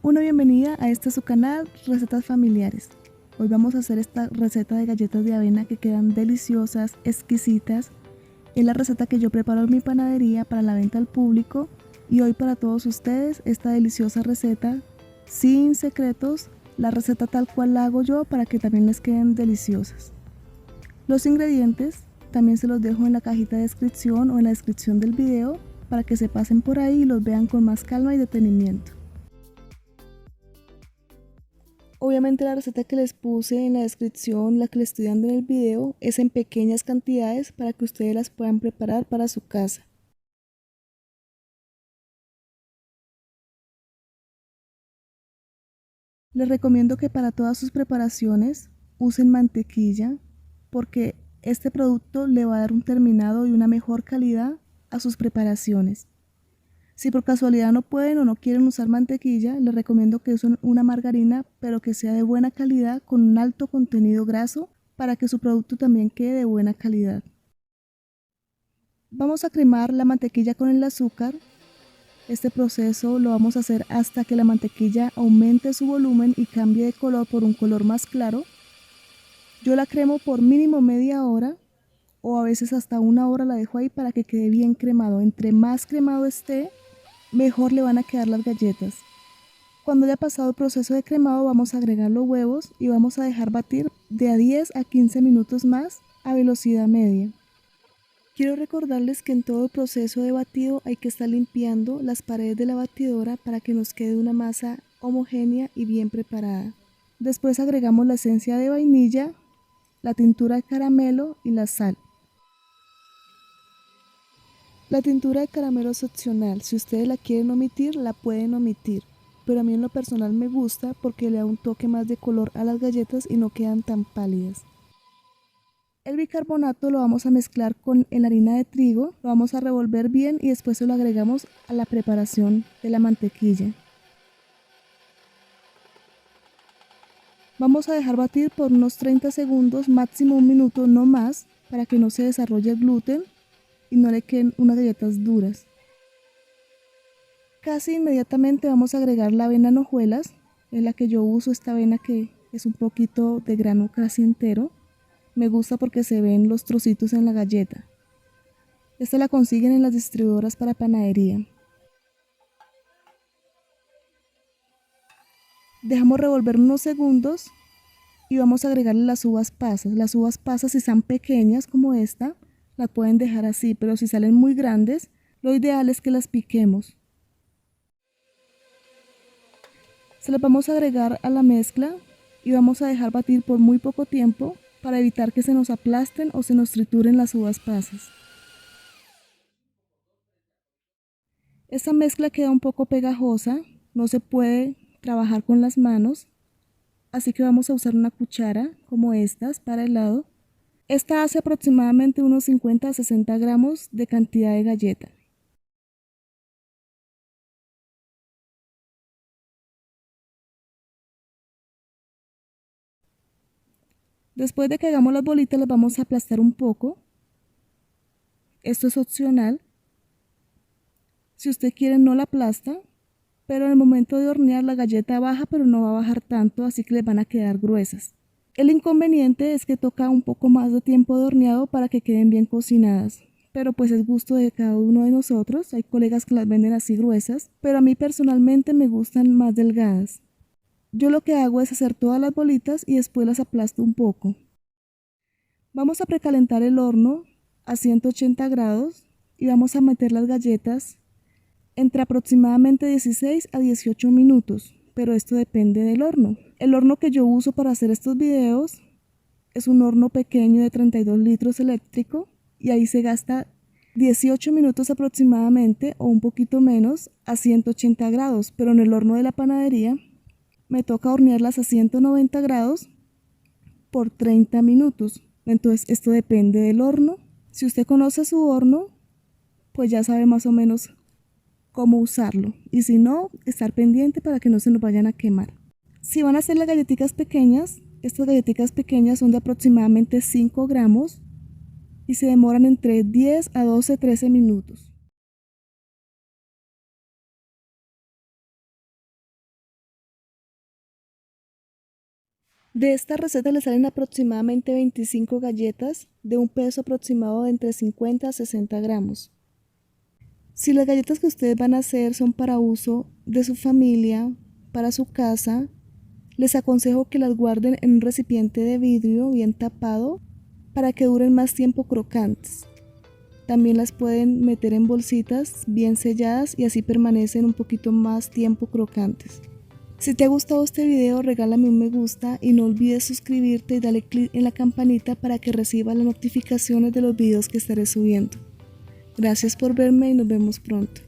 Una bienvenida a este su canal Recetas Familiares. Hoy vamos a hacer esta receta de galletas de avena que quedan deliciosas, exquisitas. Es la receta que yo preparo en mi panadería para la venta al público y hoy para todos ustedes esta deliciosa receta sin secretos, la receta tal cual la hago yo para que también les queden deliciosas. Los ingredientes también se los dejo en la cajita de descripción o en la descripción del video para que se pasen por ahí y los vean con más calma y detenimiento. Obviamente la receta que les puse en la descripción, la que les estoy dando en el video, es en pequeñas cantidades para que ustedes las puedan preparar para su casa. Les recomiendo que para todas sus preparaciones usen mantequilla porque este producto le va a dar un terminado y una mejor calidad a sus preparaciones. Si por casualidad no pueden o no quieren usar mantequilla, les recomiendo que usen una margarina, pero que sea de buena calidad con un alto contenido graso para que su producto también quede de buena calidad. Vamos a cremar la mantequilla con el azúcar. Este proceso lo vamos a hacer hasta que la mantequilla aumente su volumen y cambie de color por un color más claro. Yo la cremo por mínimo media hora o a veces hasta una hora la dejo ahí para que quede bien cremado. Entre más cremado esté, mejor le van a quedar las galletas. Cuando haya pasado el proceso de cremado vamos a agregar los huevos y vamos a dejar batir de a 10 a 15 minutos más a velocidad media. Quiero recordarles que en todo el proceso de batido hay que estar limpiando las paredes de la batidora para que nos quede una masa homogénea y bien preparada. Después agregamos la esencia de vainilla, la tintura de caramelo y la sal. La tintura de caramelo es opcional, si ustedes la quieren omitir, la pueden omitir, pero a mí en lo personal me gusta porque le da un toque más de color a las galletas y no quedan tan pálidas. El bicarbonato lo vamos a mezclar con la harina de trigo, lo vamos a revolver bien y después se lo agregamos a la preparación de la mantequilla. Vamos a dejar batir por unos 30 segundos, máximo un minuto, no más, para que no se desarrolle el gluten y no le queden unas galletas duras. Casi inmediatamente vamos a agregar la avena en hojuelas, es la que yo uso, esta avena que es un poquito de grano casi entero. Me gusta porque se ven los trocitos en la galleta. Esta la consiguen en las distribuidoras para panadería. Dejamos revolver unos segundos y vamos a agregarle las uvas pasas. Las uvas pasas, si están pequeñas como esta, las pueden dejar así, pero si salen muy grandes, lo ideal es que las piquemos. Se las vamos a agregar a la mezcla y vamos a dejar batir por muy poco tiempo para evitar que se nos aplasten o se nos trituren las uvas pasas. Esta mezcla queda un poco pegajosa, no se puede trabajar con las manos, así que vamos a usar una cuchara como estas para el lado. Esta hace aproximadamente unos 50 a 60 gramos de cantidad de galleta. Después de que hagamos las bolitas las vamos a aplastar un poco. Esto es opcional. Si usted quiere no la aplasta, pero en el momento de hornear la galleta baja, pero no va a bajar tanto, así que les van a quedar gruesas. El inconveniente es que toca un poco más de tiempo de horneado para que queden bien cocinadas, pero pues es gusto de cada uno de nosotros. Hay colegas que las venden así gruesas, pero a mí personalmente me gustan más delgadas. Yo lo que hago es hacer todas las bolitas y después las aplasto un poco. Vamos a precalentar el horno a 180 grados y vamos a meter las galletas entre aproximadamente 16 a 18 minutos, pero esto depende del horno. El horno que yo uso para hacer estos videos es un horno pequeño de 32 litros eléctrico y ahí se gasta 18 minutos aproximadamente o un poquito menos a 180 grados, pero en el horno de la panadería me toca hornearlas a 190 grados por 30 minutos. Entonces esto depende del horno. Si usted conoce su horno, pues ya sabe más o menos cómo usarlo, y si no, estar pendiente para que no se nos vayan a quemar. Si van a hacer las galletitas pequeñas, estas galletitas pequeñas son de aproximadamente 5 gramos y se demoran entre 10 a 12, 13 minutos. De esta receta le salen aproximadamente 25 galletas de un peso aproximado de entre 50 a 60 gramos. Si las galletas que ustedes van a hacer son para uso de su familia, para su casa, les aconsejo que las guarden en un recipiente de vidrio bien tapado para que duren más tiempo crocantes. También las pueden meter en bolsitas bien selladas y así permanecen un poquito más tiempo crocantes. Si te ha gustado este video, regálame un me gusta y no olvides suscribirte y darle clic en la campanita para que recibas las notificaciones de los videos que estaré subiendo. Gracias por verme y nos vemos pronto.